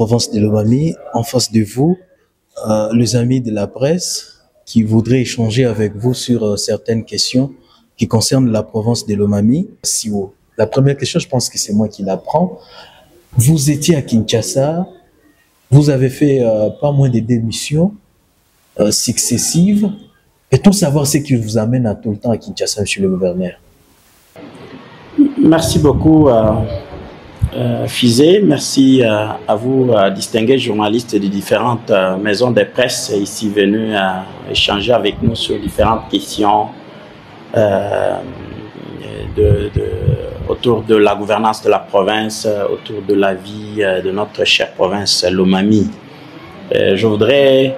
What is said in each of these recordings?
province de Lomami. En face de vous, les amis de la presse qui voudraient échanger avec vous sur certaines questions qui concernent la province de Lomami. Siwo. La première question, je pense que c'est moi qui la prends. Vous étiez à Kinshasa, vous avez fait pas moins de 2 missions successives. Peut-on savoir ce qui vous amène à tout le temps à Kinshasa, monsieur le gouverneur? Merci beaucoup, Fizé. Merci à vous, distingués journalistes de différentes maisons de presse ici venus échanger avec nous sur différentes questions autour de la gouvernance de la province, autour de la vie de notre chère province Lomami. Je voudrais,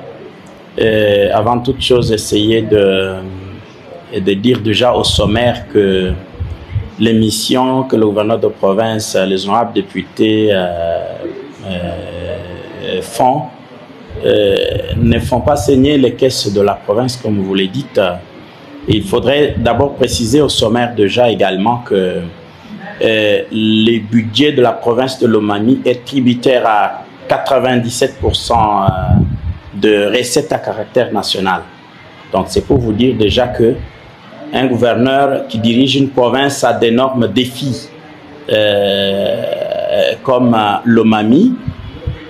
avant toute chose, essayer de dire déjà au sommaire que les missions que le gouverneur de province, les honorables députés font, ne font pas saigner les caisses de la province, comme vous le dites. Il faudrait d'abord préciser au sommaire déjà également que le budget de la province de Lomami est tributaire à 97% de recettes à caractère national. Donc c'est pour vous dire déjà que un gouverneur qui dirige une province a d'énormes défis comme Lomami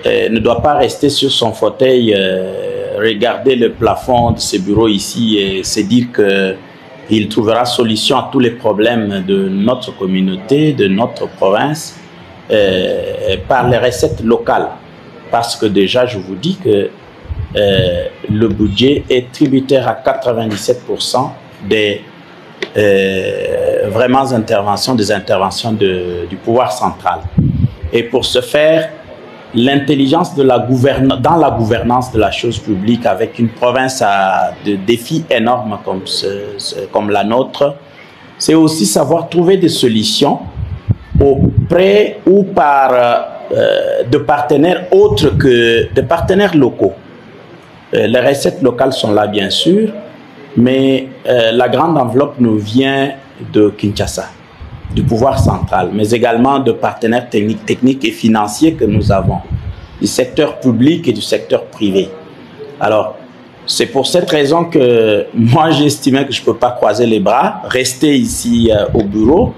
ne doit pas rester sur son fauteuil, regarder le plafond de ses bureaux ici et se dire qu'il trouvera solution à tous les problèmes de notre communauté, de notre province, par les recettes locales. Parce que déjà, je vous dis que le budget est tributaire à 97% des vraiment interventions, des interventions du pouvoir central. Et pour ce faire, l'intelligence de dans la gouvernance de la chose publique avec une province à de défis énormes comme la nôtre, c'est aussi savoir trouver des solutions auprès ou par de partenaires autres que de partenaires locaux. Les recettes locales sont là bien sûr, mais la grande enveloppe nous vient de Kinshasa, du pouvoir central, mais également de partenaires techniques et financiers que nous avons, du secteur public et du secteur privé. Alors, c'est pour cette raison que moi j'estimais que je ne peux pas croiser les bras, rester ici au bureau.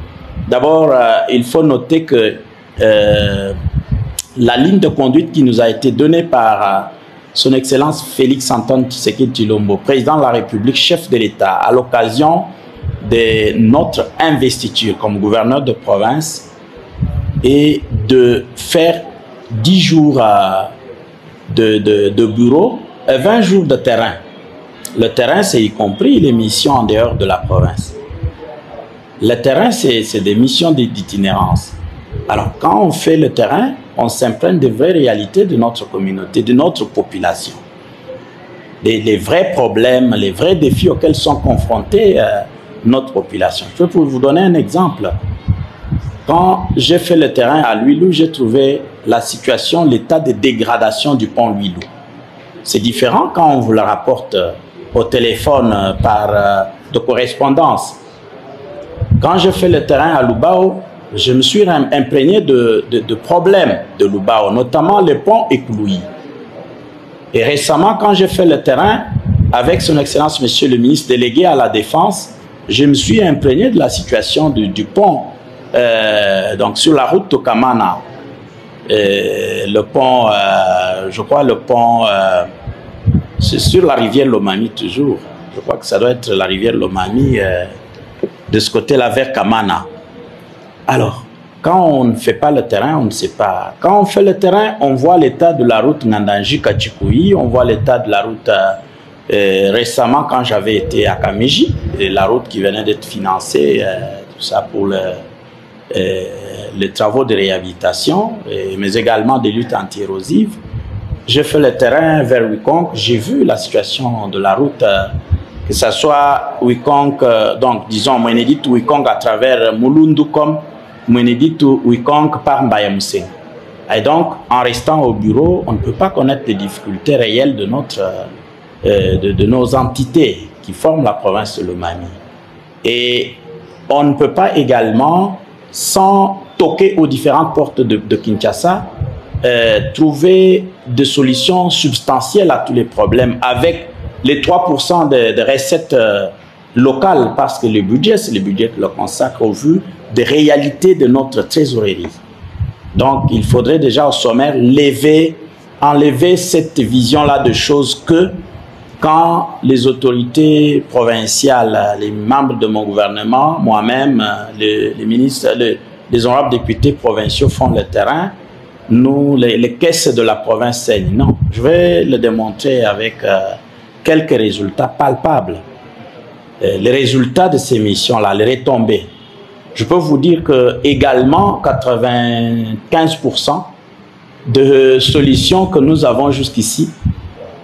D'abord, il faut noter que la ligne de conduite qui nous a été donnée par Son Excellence Félix Antoine Tshisekedi Tshilombo, président de la République, chef de l'État, à l'occasion de notre investiture comme gouverneur de province, et de faire 10 jours de bureau et 20 jours de terrain. Le terrain, c'est y compris les missions en dehors de la province. Le terrain, c'est des missions d'itinérance. Alors, quand on fait le terrain, on s'imprègne des vraies réalités de notre communauté, de notre population. Les vrais problèmes, les vrais défis auxquels sont confrontés notre population. Je peux vous donner un exemple. Quand j'ai fait le terrain à Louilou, j'ai trouvé la situation, l'état de dégradation du pont Louilou. C'est différent quand on vous le rapporte au téléphone par de correspondance. Quand j'ai fait le terrain à Lubao, je me suis imprégné de problèmes de Lubao, notamment le pont Ekouloui. Et récemment, quand j'ai fait le terrain avec son Excellence, Monsieur le ministre délégué à la Défense, je me suis imprégné de la situation du pont, donc sur la route Tokamana. Le pont, je crois le pont, c'est sur la rivière Lomami toujours. Je crois que ça doit être la rivière Lomami de ce côté-là vers Kamana. Alors, quand on ne fait pas le terrain, on ne sait pas. Quand on fait le terrain, on voit l'état de la route Ngandanji-Kachikoui, on voit l'état de la route récemment quand j'avais été à Kameji, la route qui venait d'être financée, tout ça pour les travaux de réhabilitation, mais également des luttes anti-érosives. J'ai fait le terrain vers Wikong, j'ai vu la situation de la route, que ce soit Wikong, donc disons Mwenedit Wikong à travers Mulundu comme Mwenedit Wikong par Mbayamousseng. Et donc, en restant au bureau, on ne peut pas connaître les difficultés réelles de de nos entités qui forment la province de Lomami. Et on ne peut pas également, sans toquer aux différentes portes de Kinshasa, trouver des solutions substantielles à tous les problèmes avec les 3% de recettes locales, parce que le budget, c'est le budget que l'on consacre au vu des réalités de notre trésorerie. Donc, il faudrait déjà au sommaire enlever cette vision-là de choses que quand les autorités provinciales, les membres de mon gouvernement, moi-même, les ministres, les honorables députés provinciaux font le terrain, nous, les caisses de la province saignent. Non, je vais le démontrer avec quelques résultats palpables. Les résultats de ces missions-là, les retombées. Je peux vous dire que également 95% de solutions que nous avons jusqu'ici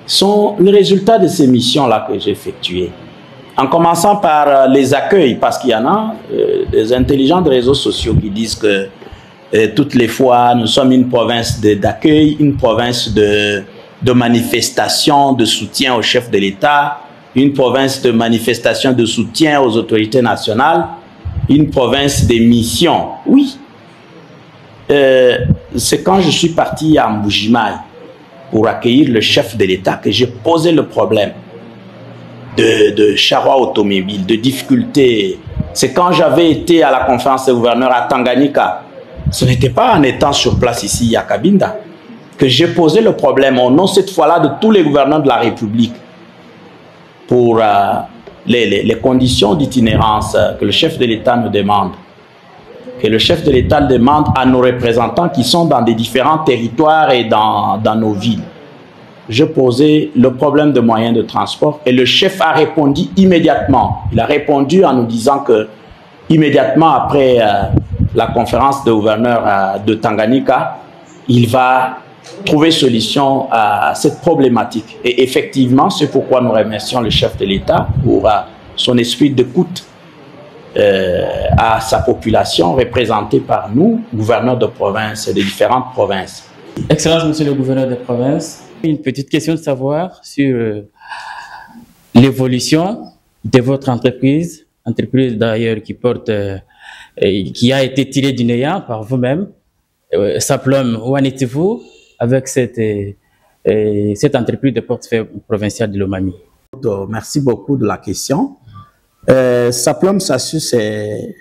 sont le résultat de ces missions-là que j'ai effectuées. En commençant par les accueils, parce qu'il y en a des intelligents des réseaux sociaux qui disent que toutes les fois, nous sommes une province d'accueil, une province de manifestation, de soutien au chef de l'État, une province de manifestation de soutien aux autorités nationales, une province des missions. Oui, c'est quand je suis parti à Mbujimaï pour accueillir le chef de l'État que j'ai posé le problème de charroi automobile, de difficultés. C'est quand j'avais été à la conférence des gouverneurs à Tanganyika. Ce n'était pas en étant sur place ici à Cabinda que j'ai posé le problème au nom cette fois-là de tous les gouverneurs de la République pour les conditions d'itinérance que le chef de l'État nous demande, que le chef de l'État demande à nos représentants qui sont dans des différents territoires et dans nos villes. Je posais le problème de moyens de transport et le chef a répondu immédiatement. Il a répondu en nous disant que immédiatement après la conférence de gouverneurs de Tanganyika, il va trouver solution à cette problématique. Et effectivement, c'est pourquoi nous remercions le chef de l'État pour son esprit d'écoute à sa population représentée par nous, gouverneurs de province et de différentes provinces. Excellence, monsieur le gouverneur de province. Une petite question de savoir sur l'évolution de votre entreprise d'ailleurs qui porte, qui a été tirée du néant par vous-même. Saplom, où en êtes-vous avec cette entreprise de portefeuille provincial de Lomami? Merci beaucoup de la question. Saplom Sassu, c'est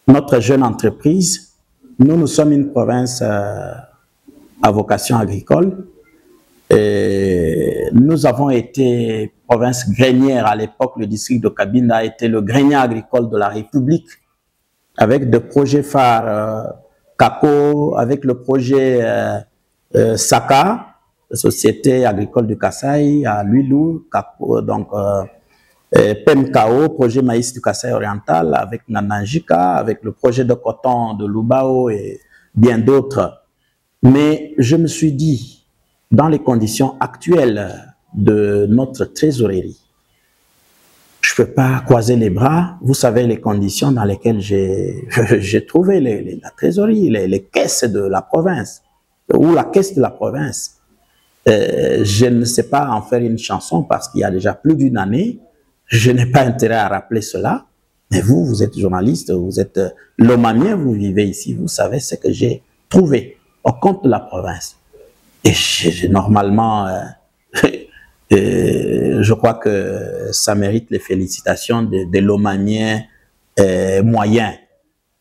notre jeune entreprise. Nous sommes une province à vocation agricole. Et nous avons été province grenière à l'époque. Le district de Cabinda a été le grenier agricole de la République avec des projets phares CACO, avec le projet SACA, la Société agricole du Kasaï, à Luilou, donc PEMKO, projet maïs du Kasaï oriental, avec Nananjika, avec le projet de coton de Lubao et bien d'autres. Mais je me suis dit, dans les conditions actuelles de notre trésorerie, je ne peux pas croiser les bras. Vous savez les conditions dans lesquelles j'ai trouvé la trésorerie, les caisses de la province, ou la caisse de la province. Je ne sais pas en faire une chanson parce qu'il y a déjà plus d'une année. Je n'ai pas intérêt à rappeler cela. Mais vous êtes journaliste, vous êtes lomamien, vous vivez ici, vous savez ce que j'ai trouvé au compte de la province. Et normalement, je crois que ça mérite les félicitations des lomamiens moyens.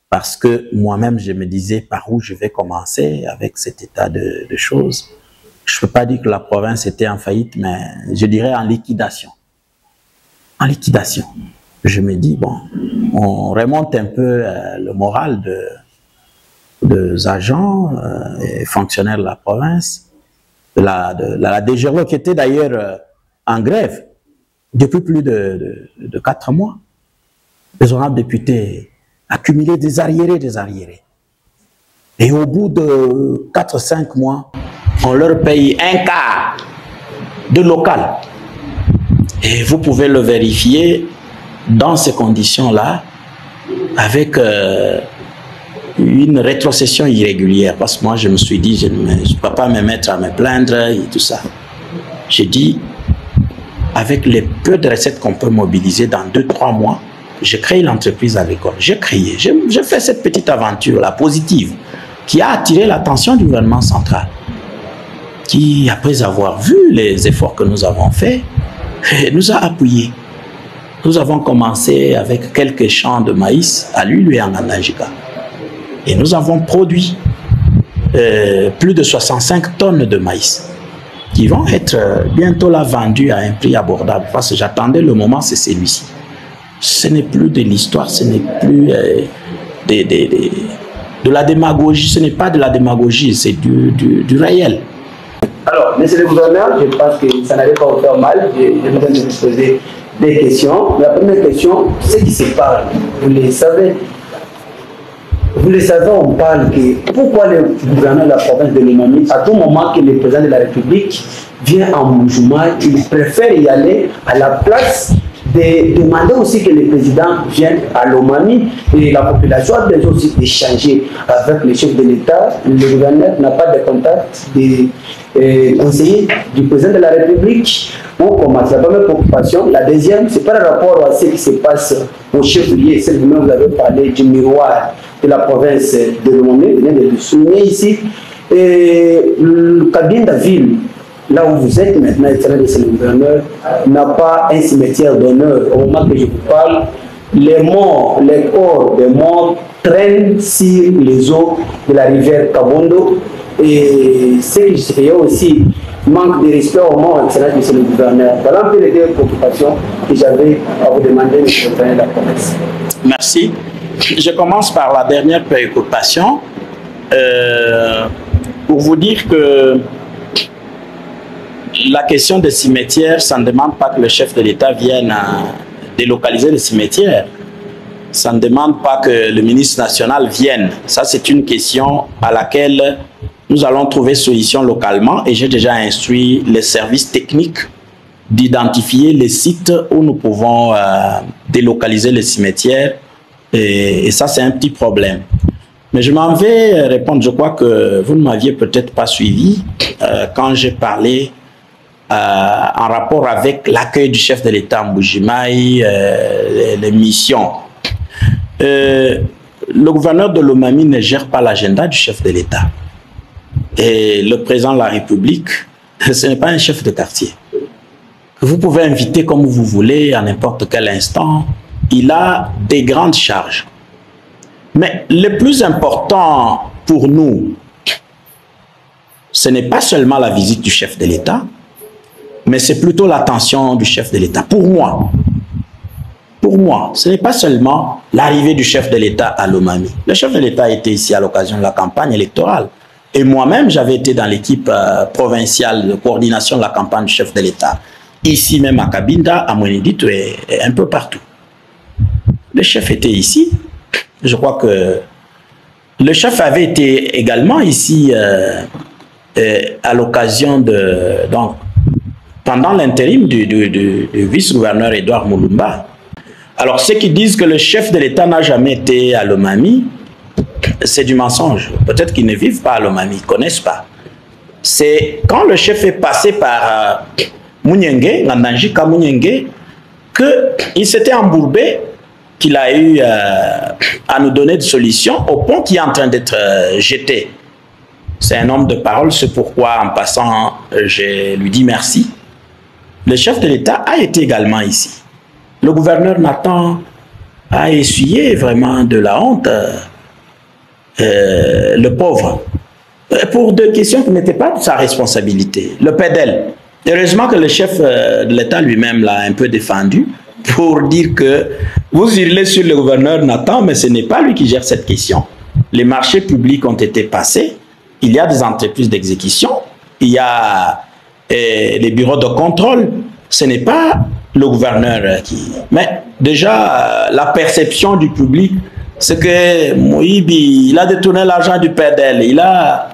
Parce que moi-même, je me disais par où je vais commencer avec cet état de choses. Je ne peux pas dire que la province était en faillite, mais je dirais en liquidation. En liquidation. Je me dis, bon, on remonte un peu le moral des agents et fonctionnaires de la province, de la DGRO, qui était d'ailleurs en grève depuis plus de 4 mois. Les honorables députés accumulaient des arriérés. Et au bout de 4-5 mois, on leur paye un quart de local. Et vous pouvez le vérifier dans ces conditions-là, avec une rétrocession irrégulière. Parce que moi, je me suis dit, je ne peux pas me mettre à me plaindre et tout ça. J'ai dit, avec les peu de recettes qu'on peut mobiliser dans 2-3 mois, j'ai créé l'entreprise agricole. J'ai fait cette petite aventure-là, positive. qui a attiré l'attention du gouvernement central, qui, après avoir vu les efforts que nous avons faits, nous a appuyés. Nous avons commencé avec quelques champs de maïs à lui et en Ananjika. Et nous avons produit plus de 65 tonnes de maïs qui vont être bientôt là vendus à un prix abordable. Parce que j'attendais le moment, c'est celui-ci. Ce n'est plus de l'histoire, ce n'est plus de la démagogie, ce n'est pas de la démagogie, c'est du réel. Alors, monsieur le gouverneur, je pense que ça n'allait pas vous faire mal. Je vous donne de vous poser des questions. La première question, c'est qui se parle. Vous le savez. Vous le savez, on parle que pourquoi le gouverneur de la province de Lomami, à tout moment que le président de la République vient en mouvement, il préfère y aller à la place de demander aussi que le président vienne à Lomami et la population a besoin aussi d'échanger avec le chef de l'État. Le gouverneur n'a pas de contact des conseillers du président de la République. On commence la première préoccupation. La deuxième, c'est par rapport à ce qui se passe au chef-lieu. C'est vous-même, vous avez parlé du miroir de la province de Lomami, vous venez de le souligner ici. Et le Kabinda ville, là où vous êtes maintenant, le gouverneur, n'a pas un cimetière d'honneur. Au moment que je vous parle, les morts, les corps des morts traînent sur les eaux de la rivière Kabondo. Et ce qui se fait aussi manque de respect au moment excellent de le gouverneur. Voilà un peu les deux préoccupations que j'avais à vous demander, M. le gouverneur de la province. Merci. Je commence par la dernière préoccupation pour vous dire que la question des cimetières, ça ne demande pas que le chef de l'État vienne délocaliser les cimetières. Ça ne demande pas que le ministre national vienne. Ça, c'est une question à laquelle nous allons trouver solution localement et j'ai déjà instruit les services techniques d'identifier les sites où nous pouvons délocaliser les cimetières et ça, c'est un petit problème. Mais je m'en vais répondre. Je crois que vous ne m'aviez peut-être pas suivi quand j'ai parlé en rapport avec l'accueil du chef de l'État en Mbujimaï, les missions. Le gouverneur de Lomami ne gère pas l'agenda du chef de l'État. Et le président de la République, ce n'est pas un chef de quartier. Vous pouvez inviter comme vous voulez à n'importe quel instant. Il a des grandes charges. Mais le plus important pour nous, ce n'est pas seulement la visite du chef de l'État, mais c'est plutôt l'attention du chef de l'État. Pour moi, ce n'est pas seulement l'arrivée du chef de l'État à Lomami. Le chef de l'État était ici à l'occasion de la campagne électorale. Et moi-même, j'avais été dans l'équipe provinciale de coordination de la campagne du chef de l'État. Ici même à Kabinda, à Mweneditu et un peu partout. Le chef était ici. Je crois que le chef avait été également ici à l'occasion de... Donc, pendant l'intérim du vice-gouverneur Edouard Moulumba. Alors, ceux qui disent que le chef de l'État n'a jamais été à Lomami, c'est du mensonge. Peut-être qu'ils ne vivent pas à Lomami, ils ne connaissent pas. C'est quand le chef est passé par Mouniengue, Ngandanjika Mouniengue, qu'il s'était embourbé, qu'il a eu à nous donner des solutions au pont qui est en train d'être jeté. C'est un homme de parole, c'est pourquoi en passant, je lui dis merci. Le chef de l'État a été également ici. Le gouverneur Nathan a essuyé vraiment de la honte, le pauvre, pour des questions qui n'étaient pas de sa responsabilité. Le PEDEL, heureusement que le chef de l'État lui-même l'a un peu défendu pour dire que vous hurlez sur le gouverneur Nathan, mais ce n'est pas lui qui gère cette question. Les marchés publics ont été passés, il y a des entreprises d'exécution, il y a les bureaux de contrôle, ce n'est pas le gouverneur qui... Mais déjà, la perception du public, c'est que Moïbi, il a détourné l'argent du PEDEL. Il a,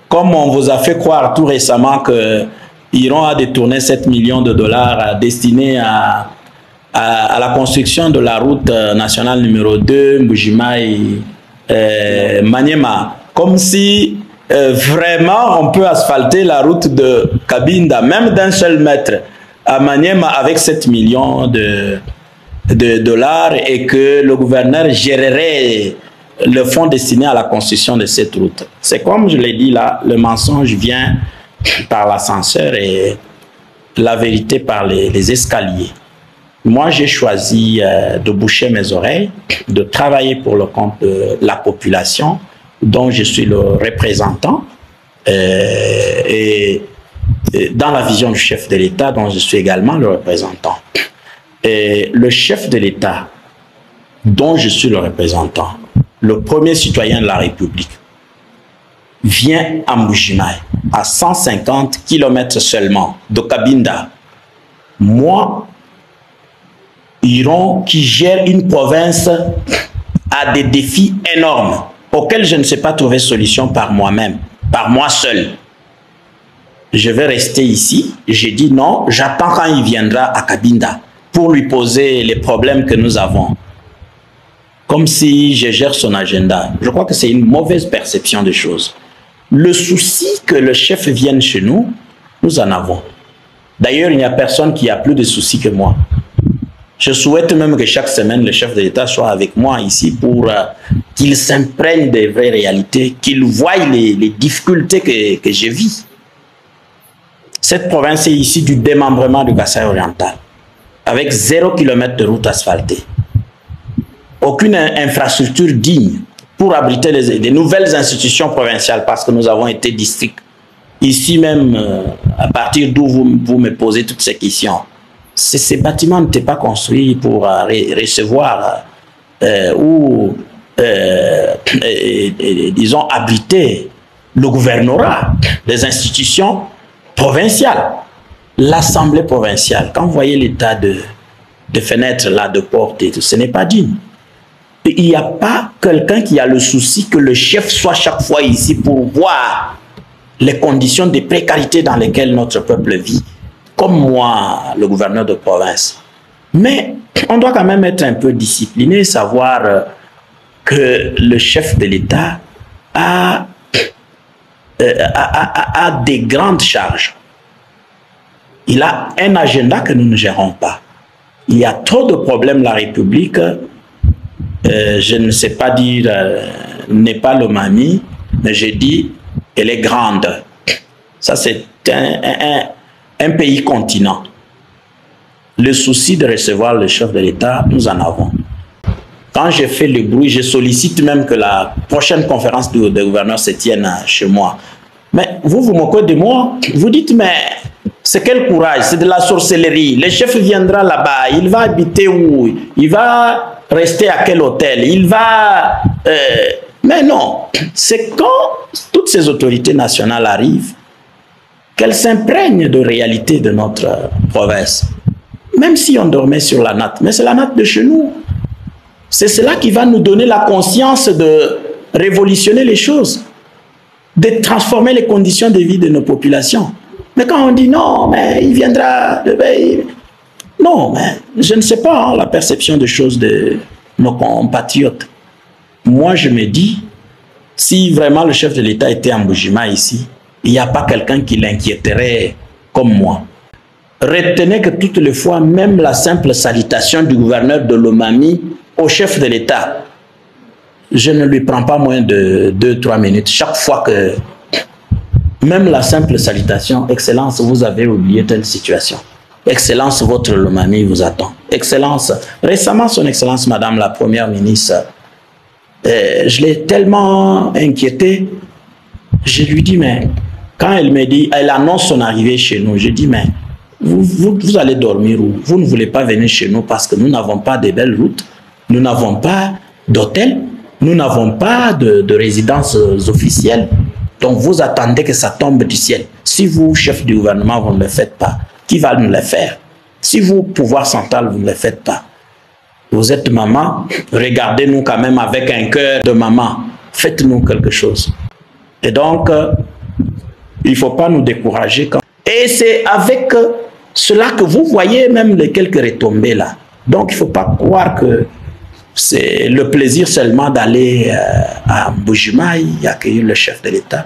comme on vous a fait croire tout récemment qu'ils iront à détourner 7 millions de dollars destinés à la construction de la route nationale numéro 2, Mbujimaï, Maniema. Comme si vraiment on peut asphalter la route de Kabinda, même d'un seul mètre, à Maniema avec 7 millions de dollars et que le gouverneur gérerait le fonds destiné à la construction de cette route. C'est comme je l'ai dit là, le mensonge vient par l'ascenseur et la vérité par les escaliers. Moi, j'ai choisi de boucher mes oreilles, de travailler pour le compte de la population, dont je suis le représentant, et dans la vision du chef de l'État, dont je suis également le représentant. Et le chef de l'État, dont je suis le représentant, le premier citoyen de la République, vient à Mbujimayi, à 150 km seulement de Cabinda. Moi, Iron, qui gère une province, a des défis énormes auxquels je ne sais pas trouver solution par moi-même, par moi seul. Je vais rester ici. J'ai dit non, j'attends quand il viendra à Cabinda pour lui poser les problèmes que nous avons. Comme si je gère son agenda. Je crois que c'est une mauvaise perception des choses. Le souci que le chef vienne chez nous, nous en avons. D'ailleurs, il n'y a personne qui a plus de soucis que moi. Je souhaite même que chaque semaine, le chef de l'État soit avec moi ici pour qu'il s'imprègne des vraies réalités, qu'il voie les difficultés que je vis. Cette province est issue du démembrement du Kasaï oriental, avec 0 km de route asphaltée. Aucune infrastructure digne pour abriter les nouvelles institutions provinciales, parce que nous avons été districts. Ici même, à partir d'où vous me posez toutes ces questions, ces bâtiments n'étaient pas construits pour recevoir ou, disons, abriter le gouvernorat des institutions provinciales. L'Assemblée provinciale, quand vous voyez l'état de fenêtres là, de portes et tout, ce n'est pas digne. Il n'y a pas quelqu'un qui a le souci que le chef soit chaque fois ici pour voir les conditions de précarité dans lesquelles notre peuple vit. Comme moi, le gouverneur de province. Mais on doit quand même être un peu discipliné, savoir que le chef de l'État a des grandes charges. Il a un agenda que nous ne gérons pas. Il y a trop de problèmes. La République, je ne sais pas dire, n'est pas le Mami, mais je dis, elle est grande. Ça, c'est un pays continent. Le souci de recevoir le chef de l'État, nous en avons. Quand je fais le bruit, je sollicite même que la prochaine conférence de gouverneurs se tienne chez moi. Mais vous moquez de moi. Vous dites, mais c'est quel courage? C'est de la sorcellerie. Le chef viendra là-bas. Il va habiter où? Il va rester à quel hôtel? Il va... Mais non. C'est quand toutes ces autorités nationales arrivent qu'elles s'imprègnent de réalité de notre province. Même si on dormait sur la natte. Mais c'est la natte de chez nous. C'est cela qui va nous donner la conscience de révolutionner les choses, de transformer les conditions de vie de nos populations. Mais quand on dit non, mais il viendra... Non, mais je ne sais pas hein, la perception des choses de nos compatriotes. Moi, je me dis, si vraiment le chef de l'État était en Mbujimayi ici, il n'y a pas quelqu'un qui l'inquiéterait comme moi. Retenez que toutes les fois, même la simple salutation du gouverneur de Lomami au chef de l'État, je ne lui prends pas moins de 2-3 minutes. Chaque fois que, même la simple salutation, Excellence, vous avez oublié telle situation. Excellence, votre Lomami vous attend. Excellence, récemment, son Excellence, Madame la Première ministre, je l'ai tellement inquiétée, je lui dis, mais quand elle me dit, elle annonce son arrivée chez nous, je dis, mais vous allez dormir où? Vous ne voulez pas venir chez nous parce que nous n'avons pas de belles routes, nous n'avons pas d'hôtel, nous n'avons pas de résidences officielles. Donc vous attendez que ça tombe du ciel. Si vous, chef du gouvernement, vous ne le faites pas, qui va nous le faire? Si vous, pouvoir central, vous ne le faites pas. Vous êtes maman, regardez-nous quand même avec un cœur de maman. Faites-nous quelque chose. Et donc, il ne faut pas nous décourager. Et c'est avec cela que vous voyez même les quelques retombées là. Donc, il ne faut pas croire que c'est le plaisir seulement d'aller à Mbujimayi accueillir le chef de l'État.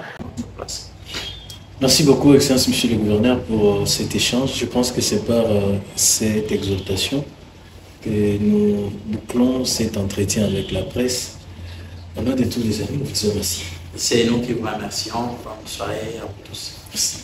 Merci beaucoup, Excellence, Monsieur le Gouverneur, pour cet échange. Je pense que c'est par cette exhortation que nous bouclons cet entretien avec la presse. Au nom de tous les amis, nous vous remercions. C'est nous qui vous remercions. Bonne soirée à vous tous. Merci.